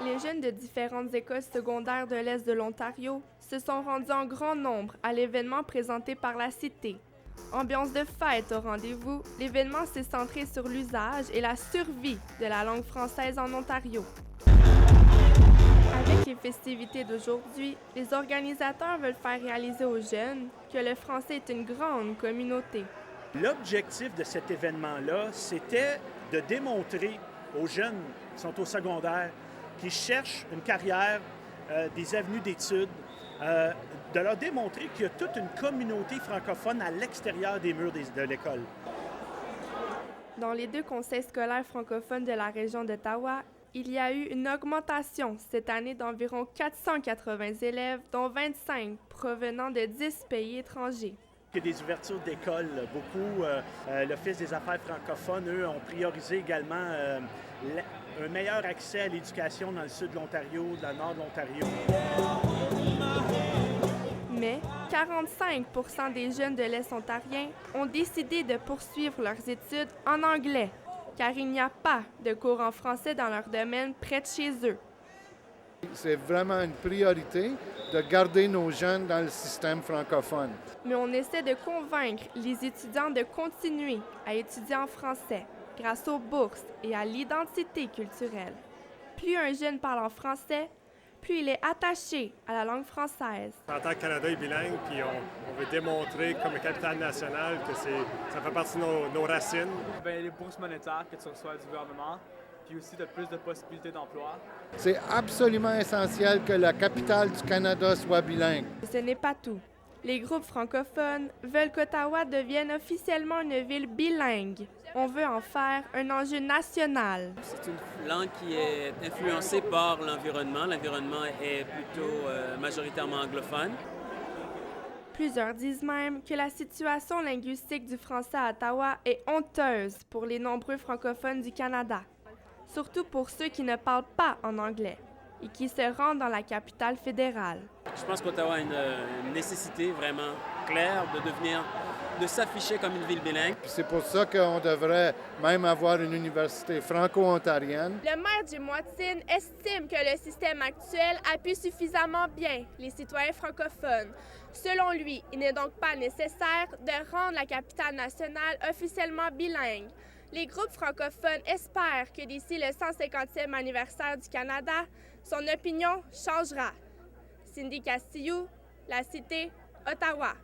Les jeunes de différentes écoles secondaires de l'Est de l'Ontario se sont rendus en grand nombre à l'événement présenté par la Cité. Ambiance de fête au rendez-vous, l'événement s'est centré sur l'usage et la survie de la langue française en Ontario. Avec les festivités d'aujourd'hui, les organisateurs veulent faire réaliser aux jeunes que le français est une grande communauté. L'objectif de cet événement-là, c'était de démontrer aux jeunes qui sont au secondaire, qui cherchent une carrière, des avenues d'études, de leur démontrer qu'il y a toute une communauté francophone à l'extérieur des murs de l'école. Dans les 2 conseils scolaires francophones de la région d'Ottawa, il y a eu une augmentation cette année d'environ 480 élèves, dont 25 provenant de 10 pays étrangers. Il y a des ouvertures d'écoles, beaucoup. L'Office des affaires francophones, eux, ont priorisé également un meilleur accès à l'éducation dans le sud de l'Ontario, dans le nord de l'Ontario. Mais 45 % des jeunes de l'Est ontarien ont décidé de poursuivre leurs études en anglais, car il n'y a pas de cours en français dans leur domaine près de chez eux. C'est vraiment une priorité de garder nos jeunes dans le système francophone. Mais on essaie de convaincre les étudiants de continuer à étudier en français grâce aux bourses et à l'identité culturelle. Plus un jeune parle en français, plus il est attaché à la langue française. En tant que Canada est bilingue, puis on veut démontrer comme capitale nationale que ça fait partie de nos racines. Bien, les bourses monétaires que tu reçois du gouvernement, puis aussi de plus de possibilités d'emploi. C'est absolument essentiel que la capitale du Canada soit bilingue. Ce n'est pas tout. Les groupes francophones veulent qu'Ottawa devienne officiellement une ville bilingue. On veut en faire un enjeu national. C'est une langue qui est influencée par l'environnement. L'environnement est plutôt majoritairement anglophone. Plusieurs disent même que la situation linguistique du français à Ottawa est honteuse pour les nombreux francophones du Canada, surtout pour ceux qui ne parlent pas en anglais et qui se rendent dans la capitale fédérale. Je pense qu'Ottawa a une nécessité vraiment claire de s'afficher comme une ville bilingue. C'est pour ça qu'on devrait même avoir une université franco-ontarienne. Le maire Jim Watson estime que le système actuel appuie suffisamment bien les citoyens francophones. Selon lui, il n'est donc pas nécessaire de rendre la capitale nationale officiellement bilingue. Les groupes francophones espèrent que d'ici le 150e anniversaire du Canada, son opinion changera. Cindy Castillo, La Cité, Ottawa.